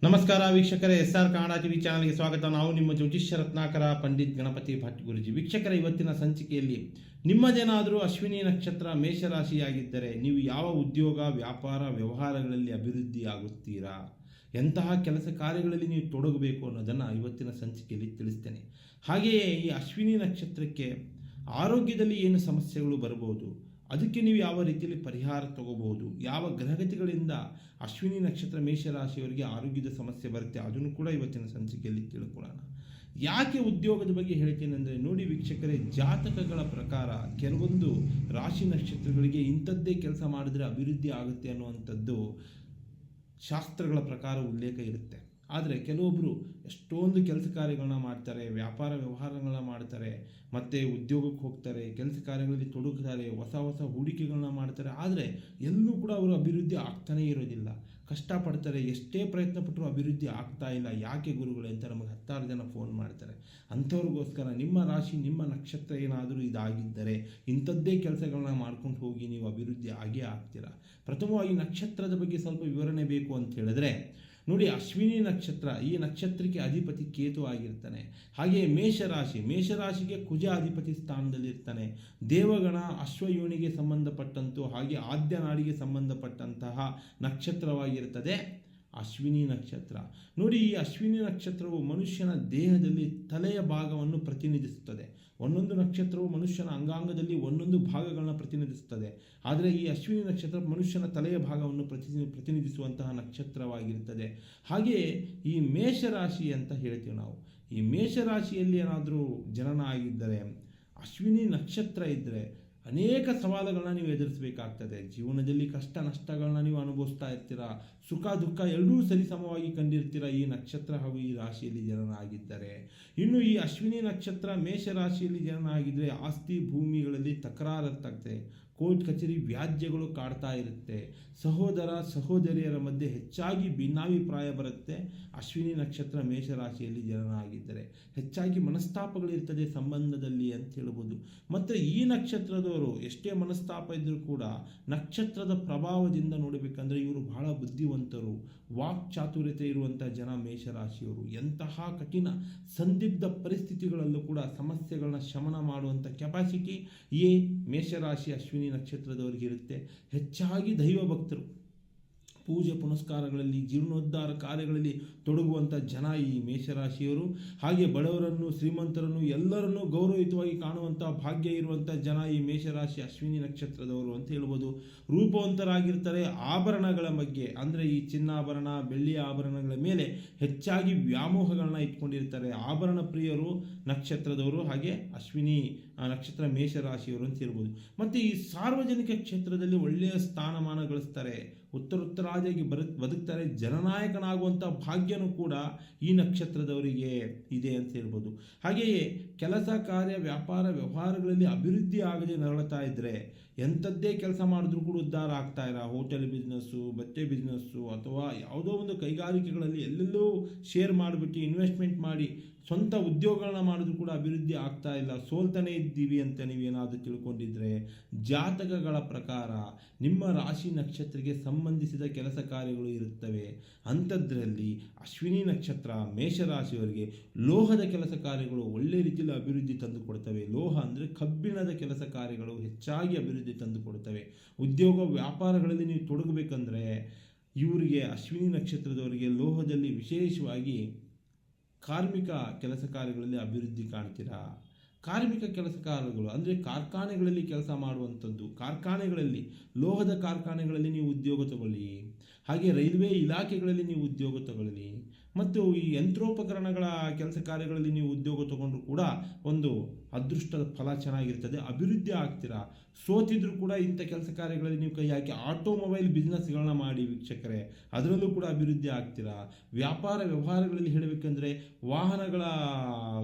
ನಮಸ್ಕಾರ ವೀಕ್ಷಕರೇ, SR Kannada TV ಚಾನಲ್ಗೆ ಸ್ವಾಗತ. ನಾವು ನಿಮ್ಮ ಜ್ಯೋತಿಷ್ಯ ರತ್ನಾಕರ ಪಂಡಿತ್ ಗಣಪತಿ ಭಟ್ ಗುರುಜಿ. ವೀಕ್ಷಕರ, ಇವತ್ತಿನ ಸಂಚಿಕೆಯಲ್ಲಿ ನಿಮ್ಮದೇನಾದರೂ ಅಶ್ವಿನಿ ನಕ್ಷತ್ರ ಮೇಷರಾಶಿಯಾಗಿದ್ದರೆ ನೀವು ಯಾವ ಉದ್ಯೋಗ, ವ್ಯಾಪಾರ, ವ್ಯವಹಾರಗಳಲ್ಲಿ ಅಭಿವೃದ್ಧಿ ಆಗುತ್ತೀರಾ, ಎಂತಹ ಕೆಲಸ ಕಾರ್ಯಗಳಲ್ಲಿ ನೀವು ತೊಡಗಬೇಕು ಅನ್ನೋದನ್ನು ಇವತ್ತಿನ ಸಂಚಿಕೆಯಲ್ಲಿ ತಿಳಿಸ್ತೇನೆ. ಹಾಗೆಯೇ ಈ ಅಶ್ವಿನಿ ನಕ್ಷತ್ರಕ್ಕೆ ಆರೋಗ್ಯದಲ್ಲಿ ಏನು ಸಮಸ್ಯೆಗಳು ಬರಬಹುದು, ಅದಕ್ಕೆ ನೀವು ಯಾವ ರೀತಿಯಲ್ಲಿ ಪರಿಹಾರ ತಗೋಬಹುದು, ಯಾವ ಗ್ರಹಗತಿಗಳಿಂದ ಅಶ್ವಿನಿ ನಕ್ಷತ್ರ ಮೇಷರಾಶಿಯವರಿಗೆ ಆರೋಗ್ಯದ ಸಮಸ್ಯೆ ಬರುತ್ತೆ, ಅದನ್ನು ಕೂಡ ಇವತ್ತಿನ ಸಂಚಿಕೆಯಲ್ಲಿ ತಿಳ್ಕೊಳ್ಳೋಣ. ಯಾಕೆ ಉದ್ಯೋಗದ ಬಗ್ಗೆ ಹೇಳ್ತೀನಿ ಅಂದರೆ, ನೋಡಿ ವೀಕ್ಷಕರೇ, ಜಾತಕಗಳ ಪ್ರಕಾರ ಕೆಲವೊಂದು ರಾಶಿ ನಕ್ಷತ್ರಗಳಿಗೆ ಇಂಥದ್ದೇ ಕೆಲಸ ಮಾಡಿದ್ರೆ ಅಭಿವೃದ್ಧಿ ಆಗುತ್ತೆ ಅನ್ನುವಂಥದ್ದು ಶಾಸ್ತ್ರಗಳ ಪ್ರಕಾರ ಉಲ್ಲೇಖ ಇರುತ್ತೆ. ಆದರೆ ಕೆಲವೊಬ್ಬರು ಎಷ್ಟೊಂದು ಕೆಲಸ ಕಾರ್ಯಗಳನ್ನ ಮಾಡ್ತಾರೆ, ವ್ಯಾಪಾರ ವ್ಯವಹಾರಗಳನ್ನ ಮಾಡ್ತಾರೆ, ಮತ್ತು ಉದ್ಯೋಗಕ್ಕೆ ಹೋಗ್ತಾರೆ, ಕೆಲಸ ಕಾರ್ಯಗಳಲ್ಲಿ ತೊಡಗುತ್ತಾರೆ, ಹೊಸ ಹೊಸ ಹೂಡಿಕೆಗಳನ್ನ ಮಾಡ್ತಾರೆ. ಆದರೆ ಎಲ್ಲೂ ಕೂಡ ಅವರು ಅಭಿವೃದ್ಧಿ ಆಗ್ತಾನೇ ಇರೋದಿಲ್ಲ, ಕಷ್ಟಪಡ್ತಾರೆ, ಎಷ್ಟೇ ಪ್ರಯತ್ನ ಪಟ್ಟರೂ ಅಭಿವೃದ್ಧಿ ಆಗ್ತಾ ಇಲ್ಲ. ಯಾಕೆ ಗುರುಗಳೇ ಅಂತ ನಮಗೆ 10 ಜನ ಫೋನ್ ಮಾಡ್ತಾರೆ. ಅಂಥವ್ರಿಗೋಸ್ಕರ ನಿಮ್ಮ ರಾಶಿ, ನಿಮ್ಮ ನಕ್ಷತ್ರ ಏನಾದರೂ ಇದಾಗಿದ್ದರೆ ಇಂಥದ್ದೇ ಕೆಲಸಗಳನ್ನ ಮಾಡ್ಕೊಂಡು ಹೋಗಿ, ನೀವು ಅಭಿವೃದ್ಧಿ ಆಗೇ ಆಗ್ತೀರಾ. ಪ್ರಥಮವಾಗಿ ನಕ್ಷತ್ರದ ಬಗ್ಗೆ ಸ್ವಲ್ಪ ವಿವರಣೆ ಬೇಕು ಅಂತ ಹೇಳಿದ್ರೆ, ನೋಡಿ, ಅಶ್ವಿನಿ ನಕ್ಷತ್ರ, ಈ ನಕ್ಷತ್ರಕ್ಕೆ ಅಧಿಪತಿ ಕೇತು ಆಗಿರ್ತಾನೆ. ಹಾಗೆಯೇ ಮೇಷರಾಶಿಗೆ ಕುಜ ಅಧಿಪತಿ ಸ್ಥಾನದಲ್ಲಿರ್ತಾನೆ. ದೇವಗಣ ಅಶ್ವಯೋನಿಗೆ ಸಂಬಂಧಪಟ್ಟಂತೂ ಹಾಗೆ ಆದ್ಯ ನಾಡಿಗೆ ಸಂಬಂಧಪಟ್ಟಂತಹ ನಕ್ಷತ್ರವಾಗಿರ್ತದೆ ಅಶ್ವಿನಿ ನಕ್ಷತ್ರ. ನೋಡಿ, ಈ ಅಶ್ವಿನಿ ನಕ್ಷತ್ರವು ಮನುಷ್ಯನ ದೇಹದಲ್ಲಿ ತಲೆಯ ಭಾಗವನ್ನು ಪ್ರತಿನಿಧಿಸುತ್ತದೆ. ಒಂದೊಂದು ನಕ್ಷತ್ರವು ಮನುಷ್ಯನ ಅಂಗಾಂಗದಲ್ಲಿ ಒಂದೊಂದು ಭಾಗಗಳನ್ನ ಪ್ರತಿನಿಧಿಸುತ್ತದೆ. ಆದರೆ ಈ ಅಶ್ವಿನಿ ನಕ್ಷತ್ರ ಮನುಷ್ಯನ ತಲೆಯ ಭಾಗವನ್ನು ಪ್ರತಿನಿಧಿಸುವಂತಹ ನಕ್ಷತ್ರವಾಗಿರ್ತದೆ. ಹಾಗೆಯೇ ಈ ಮೇಷರಾಶಿ ಅಂತ ಹೇಳ್ತೀವಿ ನಾವು. ಈ ಮೇಷರಾಶಿಯಲ್ಲಿ ಏನಾದರೂ ಜನನ ಆಗಿದ್ದರೆ, ಅಶ್ವಿನಿ ನಕ್ಷತ್ರ ಇದ್ದರೆ ಅನೇಕ ಸವಾಲುಗಳನ್ನ ನೀವು ಎದುರಿಸಬೇಕಾಗ್ತದೆ. ಜೀವನದಲ್ಲಿ ಕಷ್ಟ ನಷ್ಟಗಳನ್ನ ನೀವು ಅನುಭವಿಸ್ತಾ ಇರ್ತೀರ, ಸುಖ ದುಃಖ ಎರಡೂ ಸರಿಸಮವಾಗಿ ಕಂಡಿರ್ತೀರ ಈ ನಕ್ಷತ್ರ ಹಾಗೂ ಈ ರಾಶಿಯಲ್ಲಿ ಜನನ ಆಗಿದ್ದರೆ. ಇನ್ನು ಈ ಅಶ್ವಿನಿ ನಕ್ಷತ್ರ ಮೇಷರಾಶಿಯಲ್ಲಿ ಜನನ ಆಗಿದ್ದರೆ ಆಸ್ತಿ ಭೂಮಿಗಳಲ್ಲಿ ತಕರಾರಾಗ್ತದೆ, ಕೋರ್ಟ್ ಕಚೇರಿ ವ್ಯಾಜ್ಯಗಳು ಕಾಡ್ತಾ ಇರುತ್ತೆ, ಸಹೋದರ ಸಹೋದರಿಯರ ಮಧ್ಯೆ ಹೆಚ್ಚಾಗಿ ಭಿನ್ನಾಭಿಪ್ರಾಯ ಬರುತ್ತೆ. ಅಶ್ವಿನಿ ನಕ್ಷತ್ರ ಮೇಷರಾಶಿಯಲ್ಲಿ ಜನನ ಆಗಿದ್ದರೆ ಹೆಚ್ಚಾಗಿ ಮನಸ್ತಾಪಗಳಿರ್ತದೆ ಸಂಬಂಧದಲ್ಲಿ ಅಂತ ಹೇಳ್ಬೋದು. ಮತ್ತು ಈ ನಕ್ಷತ್ರದವರು ಎಷ್ಟೇ ಮನಸ್ತಾಪ ಇದ್ದರೂ ಕೂಡ ನಕ್ಷತ್ರದ ಪ್ರಭಾವದಿಂದ ನೋಡಬೇಕಂದ್ರೆ ಇವರು ಬಹಳ ಬುದ್ಧಿವಂತರು, ವಾಕ್ ಚಾತುರ್ಯತೆ ಇರುವಂಥ ಜನ ಮೇಷರಾಶಿಯವರು. ಎಂತಹ ಕಠಿಣ ಸಂದಿಗ್ಧ ಪರಿಸ್ಥಿತಿಗಳಲ್ಲೂ ಕೂಡ ಸಮಸ್ಯೆಗಳನ್ನ ಶಮನ ಮಾಡುವಂಥ ಕೆಪಾಸಿಟಿ ಈ ಮೇಷರಾಶಿ ಅಶ್ವಿನಿ ನಕ್ಷತ್ರದವರಿಗೆ ಇರುತ್ತೆ. ಹೆಚ್ಚಾಗಿ ದೈವ ಭಕ್ತರು, ಪೂಜೆ ಪುನಸ್ಕಾರಗಳಲ್ಲಿ, ಜೀರ್ಣೋದ್ಧಾರ ಕಾರ್ಯಗಳಲ್ಲಿ ತೊಡಗುವಂಥ ಜನ ಈ ಮೇಷರಾಶಿಯವರು. ಹಾಗೆ ಬಡವರನ್ನು, ಶ್ರೀಮಂತರನ್ನು ಎಲ್ಲರನ್ನೂ ಗೌರವಯುತವಾಗಿ ಕಾಣುವಂಥ ಭಾಗ್ಯ ಇರುವಂಥ ಜನ ಈ ಮೇಷರಾಶಿ ಅಶ್ವಿನಿ ನಕ್ಷತ್ರದವರು ಅಂತ ಹೇಳ್ಬೋದು. ರೂಪವಂತರಾಗಿರ್ತಾರೆ. ಆಭರಣಗಳ ಬಗ್ಗೆ ಅಂದರೆ ಈ ಚಿನ್ನಾಭರಣ, ಬೆಳ್ಳಿಯ ಆಭರಣಗಳ ಮೇಲೆ ಹೆಚ್ಚಾಗಿ ವ್ಯಾಮೋಹಗಳನ್ನ ಇಟ್ಕೊಂಡಿರ್ತಾರೆ. ಆಭರಣ ಪ್ರಿಯರು ನಕ್ಷತ್ರದವರು, ಹಾಗೆ ಅಶ್ವಿನಿ ನಕ್ಷತ್ರ ಮೇಷರಾಶಿಯವರು ಅಂತ ಹೇಳ್ಬೋದು. ಮತ್ತು ಈ ಸಾರ್ವಜನಿಕ ಕ್ಷೇತ್ರದಲ್ಲಿ ಒಳ್ಳೆಯ ಸ್ಥಾನಮಾನ ಗಳಿಸ್ತಾರೆ, ಉತ್ತರೋತ್ತರಾದಿಯಾಗಿ ಬದುಕ್ತಾರೆ. ಜನನಾಯಕನಾಗುವಂಥ ಭಾಗ್ಯನೂ ಕೂಡ ಈ ನಕ್ಷತ್ರದವರಿಗೆ ಇದೆ ಅಂತ ಹೇಳ್ಬೋದು. ಹಾಗೆಯೇ ಕೆಲಸ ಕಾರ್ಯ, ವ್ಯಾಪಾರ ವ್ಯವಹಾರಗಳಲ್ಲಿ ಅಭಿವೃದ್ಧಿ ಆಗದೆ ನರಳುತ್ತಾ ಇದ್ದರೆ, ಎಂಥದ್ದೇ ಕೆಲಸ ಮಾಡಿದ್ರೂ ಕೂಡ ಉದ್ಧಾರ ಆಗ್ತಾ ಇಲ್ಲ. ಹೋಟೆಲ್ ಬಿಸ್ನೆಸ್ಸು, ಬಟ್ಟೆ ಬಿಸ್ನೆಸ್ಸು, ಅಥವಾ ಯಾವುದೋ ಒಂದು ಕೈಗಾರಿಕೆಗಳಲ್ಲಿ ಎಲ್ಲೆಲ್ಲೋ ಶೇರ್ ಮಾಡಿಬಿಟ್ಟು ಇನ್ವೆಸ್ಟ್ಮೆಂಟ್ ಮಾಡಿ ಸ್ವಂತ ಉದ್ಯೋಗಗಳನ್ನ ಮಾಡಿದ್ರೂ ಕೂಡ ಅಭಿವೃದ್ಧಿ ಆಗ್ತಾ ಇಲ್ಲ, ಸೋಲ್ತಾನೆ ಇದ್ದೀವಿ ಅಂತ ನೀವೇನಾದರೂ ತಿಳ್ಕೊಂಡಿದ್ರೆ, ಜಾತಕಗಳ ಪ್ರಕಾರ ನಿಮ್ಮ ರಾಶಿ ನಕ್ಷತ್ರಕ್ಕೆ ಸಂಬಂಧಿಸಿದ ಕೆಲಸ ಕಾರ್ಯಗಳು ಇರುತ್ತವೆ. ಅಂಥದ್ರಲ್ಲಿ ಅಶ್ವಿನಿ ನಕ್ಷತ್ರ ಮೇಷರಾಶಿಯವರಿಗೆ ಲೋಹದ ಕೆಲಸ ಕಾರ್ಯಗಳು ಒಳ್ಳೆ ರೀತಿಯಲ್ಲಿ ಅಭಿವೃದ್ಧಿ ತಂದು ಕೊಡ್ತವೆ. ಲೋಹ ಅಂದರೆ ಕಬ್ಬಿಣದ ಕೆಲಸ ಕಾರ್ಯಗಳು ಹೆಚ್ಚಾಗಿ ಅಭಿವೃದ್ಧಿ ತಂದು ಕೊಡ್ತವೆ. ಉದ್ಯೋಗ ವ್ಯಾಪಾರಗಳಲ್ಲಿ ನೀವು ತೊಡಗಬೇಕಂದ್ರೆ ಇವರಿಗೆ, ಅಶ್ವಿನಿ ನಕ್ಷತ್ರದವರಿಗೆ ಲೋಹದಲ್ಲಿ ವಿಶೇಷವಾಗಿ ಕಾರ್ಮಿಕ ಕೆಲಸ ಕಾರ್ಯಗಳಲ್ಲಿ ಅಭಿವೃದ್ಧಿ ಕಾಣ್ತೀರಾ. ಕಾರ್ಮಿಕ ಕೆಲಸ ಕಾರ್ಯಗಳು ಅಂದರೆ ಕಾರ್ಖಾನೆಗಳಲ್ಲಿ ಕೆಲಸ ಮಾಡುವಂಥದ್ದು, ಕಾರ್ಖಾನೆಗಳಲ್ಲಿ, ಲೋಹದ ಕಾರ್ಖಾನೆಗಳಲ್ಲಿ ನೀವು ಉದ್ಯೋಗ ತಗೊಳ್ಳಿ, ಹಾಗೆ ರೈಲ್ವೆ ಇಲಾಖೆಗಳಲ್ಲಿ ನೀವು ಉದ್ಯೋಗ ತಗೊಳ್ಳಿ, ಮತ್ತು ಈ ಯಂತ್ರೋಪಕರಣಗಳ ಕೆಲಸ ಕಾರ್ಯಗಳಲ್ಲಿ ನೀವು ಉದ್ಯೋಗ ತಗೊಂಡ್ರು ಕೂಡ ಒಂದು ಅದೃಷ್ಟದ ಫಲ ಚೆನ್ನಾಗಿರ್ತದೆ, ಅಭಿವೃದ್ಧಿ ಆಗ್ತೀರಾ. ಸೋತಿದ್ರು ಕೂಡ ಇಂಥ ಕೆಲಸ ಕಾರ್ಯಗಳಲ್ಲಿ ನೀವು ಕೈ ಹಾಕಿ ಆಟೋಮೊಬೈಲ್ ಬಿಸ್ನೆಸ್ಗಳನ್ನ ಮಾಡಿ ವೀಕ್ಷಕರೇ, ಅದರಲ್ಲೂ ಕೂಡ ಅಭಿವೃದ್ಧಿ ಆಗ್ತೀರಾ. ವ್ಯಾಪಾರ ವ್ಯವಹಾರಗಳಲ್ಲಿ ಹೇಳಬೇಕಂದ್ರೆ ವಾಹನಗಳ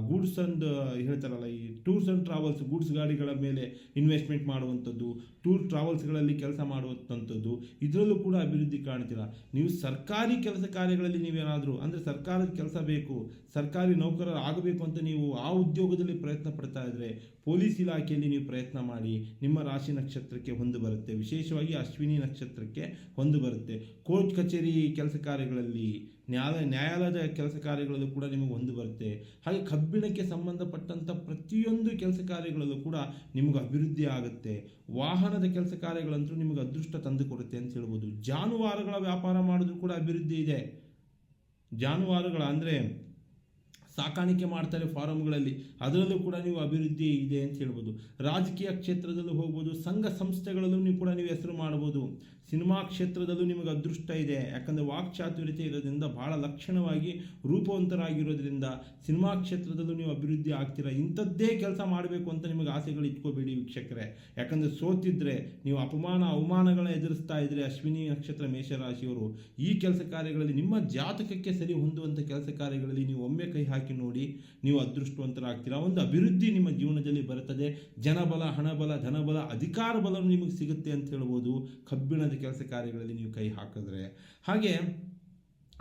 ಗೂಡ್ಸ್ ಅಂಡ್ ಹೇಳ್ತಾರಲ್ಲ, ಈ ಟೂರ್ಸ್ ಆ್ಯಂಡ್ ಟ್ರಾವೆಲ್ಸ್, ಗೂಡ್ಸ್ ಗಾಡಿಗಳ ಮೇಲೆ ಇನ್ವೆಸ್ಟ್ಮೆಂಟ್ ಮಾಡುವಂಥದ್ದು, ಟೂರ್ ಟ್ರಾವೆಲ್ಸ್ಗಳಲ್ಲಿ ಕೆಲಸ ಮಾಡುವಂಥದ್ದು, ಇದರಲ್ಲೂ ಕೂಡ ಅಭಿವೃದ್ಧಿ ಕಾಣ್ತೀರಾ. ನೀವು ಸರ್ಕಾರಿ ಕೆಲಸ ಕಾರ್ಯಗಳಲ್ಲಿ ನೀವೇನಾದರೂ ಅಂದರೆ ಅಂದರೆ ಸರ್ಕಾರದ ಕೆಲಸ ಬೇಕು, ಸರ್ಕಾರಿ ನೌಕರರು ಆಗಬೇಕು ಅಂತ ನೀವು ಆ ಉದ್ಯೋಗದಲ್ಲಿ ಪ್ರಯತ್ನ ಪಡ್ತಾ ಇದ್ದರೆ ಪೊಲೀಸ್ ಇಲಾಖೆಯಲ್ಲಿ ನೀವು ಪ್ರಯತ್ನ ಮಾಡಿ, ನಿಮ್ಮ ರಾಶಿ ನಕ್ಷತ್ರಕ್ಕೆ ಹೊಂದು ಬರುತ್ತೆ. ವಿಶೇಷವಾಗಿ ಅಶ್ವಿನಿ ನಕ್ಷತ್ರಕ್ಕೆ ಹೊಂದು ಬರುತ್ತೆ. ಕೋರ್ಟ್ ಕಚೇರಿ ಕೆಲಸ ಕಾರ್ಯಗಳಲ್ಲಿ, ನ್ಯಾಯಾಲಯದ ಕೆಲಸ ಕಾರ್ಯಗಳಲ್ಲೂ ಕೂಡ ನಿಮಗೆ ಹೊಂದು ಬರುತ್ತೆ. ಹಾಗೆ ಕಬ್ಬಿಣಕ್ಕೆ ಸಂಬಂಧಪಟ್ಟಂಥ ಪ್ರತಿಯೊಂದು ಕೆಲಸ ಕಾರ್ಯಗಳಲ್ಲೂ ಕೂಡ ನಿಮಗೆ ಅಭಿವೃದ್ಧಿ ಆಗುತ್ತೆ. ವಾಹನದ ಕೆಲಸ ಕಾರ್ಯಗಳಂತೂ ನಿಮಗೆ ಅದೃಷ್ಟ ತಂದು ಕೊಡುತ್ತೆ ಅಂತ ಹೇಳ್ಬೋದು. ಜಾನುವಾರುಗಳ ವ್ಯಾಪಾರ ಮಾಡಿದ್ರೂ ಕೂಡ ಅಭಿವೃದ್ಧಿ ಇದೆ. ಜಾನುವಾರುಗಳ ಅಂದರೆ ಸಾಕಾಣಿಕೆ ಮಾಡ್ತಾರೆ ಫಾರಮ್ಗಳಲ್ಲಿ, ಅದರಲ್ಲೂ ಕೂಡ ನೀವು ಅಭಿವೃದ್ಧಿ ಇದೆ ಅಂತ ಹೇಳ್ಬೋದು. ರಾಜಕೀಯ ಕ್ಷೇತ್ರದಲ್ಲೂ ಹೋಗ್ಬೋದು, ಸಂಘ ಸಂಸ್ಥೆಗಳಲ್ಲೂ ನೀವು ಕೂಡ ನೀವು ಹೆಸರು ಮಾಡ್ಬೋದು. ಸಿನಿಮಾ ಕ್ಷೇತ್ರದಲ್ಲೂ ನಿಮಗೆ ಅದೃಷ್ಟ ಇದೆ, ಯಾಕಂದರೆ ವಾಕ್ಚಾತುರ್ಯತೆ ಇರೋದ್ರಿಂದ, ಭಾಳ ಲಕ್ಷಣವಾಗಿ ರೂಪವಂತರಾಗಿರೋದ್ರಿಂದ ಸಿನಿಮಾ ಕ್ಷೇತ್ರದಲ್ಲೂ ನೀವು ಅಭಿವೃದ್ಧಿ ಆಗ್ತೀರಾ. ಇಂಥದ್ದೇ ಕೆಲಸ ಮಾಡಬೇಕು ಅಂತ ನಿಮಗೆ ಆಸೆಗಳು ಇಟ್ಕೋಬೇಡಿ ವೀಕ್ಷಕರೇ, ಯಾಕಂದರೆ ಸೋತಿದ್ರೆ ನೀವು ಅವಮಾನಗಳನ್ನ ಎದುರಿಸ್ತಾ ಇದ್ರೆ ಅಶ್ವಿನಿ ನಕ್ಷತ್ರ ಮೇಷರಾಶಿಯವರು ಈ ಕೆಲಸ ಕಾರ್ಯಗಳಲ್ಲಿ ನಿಮ್ಮ ಜಾತಕಕ್ಕೆ ಸರಿ ಹೊಂದುವಂಥ ಕೆಲಸ ಕಾರ್ಯಗಳಲ್ಲಿ ನೀವು ಒಮ್ಮೆ ಕೈ ಹಾಕಿ ನೋಡಿ, ನೀವು ಅದೃಷ್ಟವಂತರಾಗ್ತೀರಾ. ಒಂದು ಅಭಿವೃದ್ಧಿ ನಿಮ್ಮ ಜೀವನದಲ್ಲಿ ಬರುತ್ತದೆ. ಜನಬಲ, ಹಣಬಲ, ಧನಬಲ, ಅಧಿಕಾರ ಬಲ ನಿಮಗೆ ಸಿಗುತ್ತೆ ಅಂತ ಹೇಳ್ಬೋದು ಕಬ್ಬಿಣದ ಕೆಲಸ ಕಾರ್ಯಗಳಲ್ಲಿ ನೀವು ಕೈ ಹಾಕಿದ್ರೆ. ಹಾಗೆ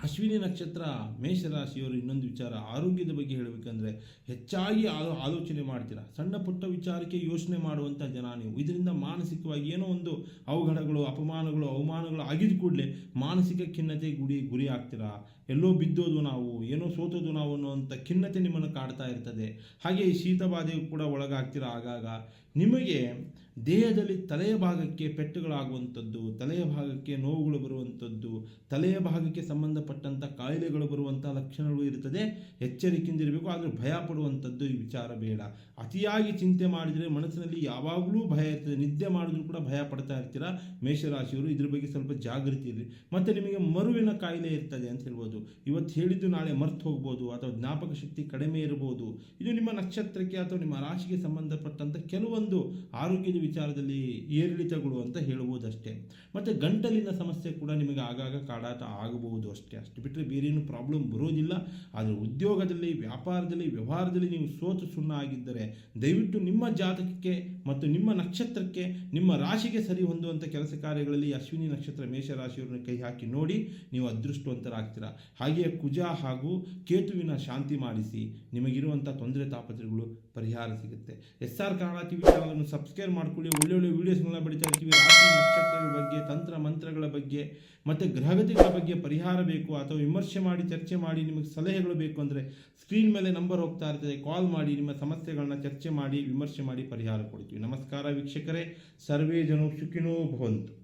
ಅಶ್ವಿನಿ ನಕ್ಷತ್ರ ಮೇಷರಾಶಿಯವರು ಇನ್ನೊಂದು ವಿಚಾರ, ಆರೋಗ್ಯದ ಬಗ್ಗೆ ಹೇಳಬೇಕಂದ್ರೆ ಹೆಚ್ಚಾಗಿ ಆಲೋಚನೆ ಮಾಡ್ತೀರಾ. ಸಣ್ಣ ಪುಟ್ಟ ವಿಚಾರಕ್ಕೆ ಯೋಚನೆ ಮಾಡುವಂಥ ಜನ ನೀವು. ಇದರಿಂದ ಮಾನಸಿಕವಾಗಿ ಏನೋ ಒಂದು ಅವಘಡಗಳು, ಅವಮಾನಗಳು ಆಗಿದ ಕೂಡಲೇ ಮಾನಸಿಕ ಖಿನ್ನತೆ ಗುರಿ ಆಗ್ತೀರಾ. ಎಲ್ಲೋ ಬಿದ್ದೋದು ನಾವು, ಏನೋ ಸೋತೋದು ನಾವು ಅನ್ನೋವಂಥ ಖಿನ್ನತೆ ನಿಮ್ಮನ್ನು ಕಾಡ್ತಾ ಇರ್ತದೆ. ಹಾಗೆ ಈ ಶೀತಬಾಧೆಗೂ ಕೂಡ ಒಳಗಾಗ್ತೀರಾ. ಆಗಾಗ ನಿಮಗೆ ದೇಹದಲ್ಲಿ ತಲೆಯ ಭಾಗಕ್ಕೆ ಪೆಟ್ಟುಗಳಾಗುವಂಥದ್ದು, ತಲೆಯ ಭಾಗಕ್ಕೆ ನೋವುಗಳು ಬರುವಂಥದ್ದು, ತಲೆಯ ಭಾಗಕ್ಕೆ ಸಂಬಂಧಪಟ್ಟಂಥ ಕಾಯಿಲೆಗಳು ಬರುವಂಥ ಲಕ್ಷಣಗಳು ಇರ್ತದೆ. ಎಚ್ಚರಿಕೆಯಿಂದಿರಬೇಕು. ಆದರೆ ಭಯ ಪಡುವಂಥದ್ದು ಈ ವಿಚಾರ ಬೇಡ. ಅತಿಯಾಗಿ ಚಿಂತೆ ಮಾಡಿದರೆ ಮನಸ್ಸಿನಲ್ಲಿ ಯಾವಾಗಲೂ ಭಯ ಇರ್ತದೆ. ನಿದ್ದೆ ಮಾಡಿದ್ರೂ ಕೂಡ ಭಯ ಪಡ್ತಾ ಇರ್ತೀರಾ ಮೇಷರಾಶಿಯವರು. ಇದ್ರ ಬಗ್ಗೆ ಸ್ವಲ್ಪ ಜಾಗೃತಿ ಇರಲಿ. ಮತ್ತು ನಿಮಗೆ ಮರುವಿನ ಕಾಯಿಲೆ ಇರ್ತದೆ ಅಂತ ಹೇಳ್ಬೋದು. ಇವತ್ತು ಹೇಳಿದ್ದು ನಾಳೆ ಮರ್ತು ಹೋಗ್ಬೋದು, ಅಥವಾ ಜ್ಞಾಪಕ ಶಕ್ತಿ ಕಡಿಮೆ ಇರಬಹುದು. ಇದು ನಿಮ್ಮ ನಕ್ಷತ್ರಕ್ಕೆ ಅಥವಾ ನಿಮ್ಮ ರಾಶಿಗೆ ಸಂಬಂಧಪಟ್ಟಂಥ ಕೆಲವೊಂದು ಆರೋಗ್ಯದ ವಿಚಾರದಲ್ಲಿ ಏರಿಳಿತಗಳು ಅಂತ ಹೇಳ್ಬೋದಷ್ಟೇ. ಮತ್ತು ಗಂಟಲಿನ ಸಮಸ್ಯೆ ಕೂಡ ನಿಮಗೆ ಆಗಾಗ ಕಾಡಾಟ ಆಗಬಹುದು ಅಷ್ಟೇ ಬಿಟ್ಟರೆ ಬೇರೇನು ಪ್ರಾಬ್ಲಮ್ ಬರೋದಿಲ್ಲ. ಆದರೆ ಉದ್ಯೋಗದಲ್ಲಿ, ವ್ಯಾಪಾರದಲ್ಲಿ, ವ್ಯವಹಾರದಲ್ಲಿ ನೀವು ಸೋತು ಸುಣ್ಣ ಆಗಿದ್ದರೆ ದಯವಿಟ್ಟು ನಿಮ್ಮ ಜಾತಕಕ್ಕೆ ಮತ್ತು ನಿಮ್ಮ ನಕ್ಷತ್ರಕ್ಕೆ, ನಿಮ್ಮ ರಾಶಿಗೆ ಸರಿ ಹೊಂದುವಂಥ ಕೆಲಸ ಕಾರ್ಯಗಳಲ್ಲಿ ಅಶ್ವಿನಿ ನಕ್ಷತ್ರ ಮೇಷರಾಶಿಯವರನ್ನು ಕೈ ಹಾಕಿ ನೋಡಿ, ನೀವು ಅದೃಷ್ಟವಂತರಾಗ್ತೀರಾ. ಹಾಗೆಯೇ ಕುಜ ಹಾಗೂ ಕೇತುವಿನ ಶಾಂತಿ ಮಾಡಿಸಿ, ನಿಮಗಿರುವಂಥ ತೊಂದರೆ ತಾಪತ್ರಗಳು ಪರಿಹಾರ ಸಿಗುತ್ತೆ. SR ಕನ್ನಡ TV ಚಾನಲನ್ನು ಸಬ್ಸ್ಕ್ರೈಬ್ ಮಾಡಿಕೊಳ್ಳಿ. ಒಳ್ಳೊಳ್ಳೆ ವೀಡಿಯೋಸ್ಗಳನ್ನ ಬಡಿತಾ ಇರ್ತೀವಿ. ರಾಶಿ ನಕ್ಷತ್ರಗಳ ಬಗ್ಗೆ, ತಂತ್ರ ಮಂತ್ರಗಳ ಬಗ್ಗೆ ಮತ್ತು ಗ್ರಹಗತಿಗಳ ಬಗ್ಗೆ ಪರಿಹಾರ ಬೇಕು ಅಥವಾ ವಿಮರ್ಶೆ ಮಾಡಿ, ಚರ್ಚೆ ಮಾಡಿ, ನಿಮಗೆ ಸಲಹೆಗಳು ಬೇಕು ಅಂದರೆ ಸ್ಕ್ರೀನ್ ಮೇಲೆ ನಂಬರ್ ಹೋಗ್ತಾ ಇರ್ತದೆ, ಕಾಲ್ ಮಾಡಿ, ನಿಮ್ಮ ಸಮಸ್ಯೆಗಳನ್ನ ಚರ್ಚೆ ಮಾಡಿ, ವಿಮರ್ಶೆ ಮಾಡಿ ಪರಿಹಾರ ಕೊಡ್ತೀವಿ. ನಮಸ್ಕಾರ ವೀಕ್ಷಕರೇ, ಸರ್ವೇ ಜನೋ ಸುಖಿನೋ ಭವಂತು.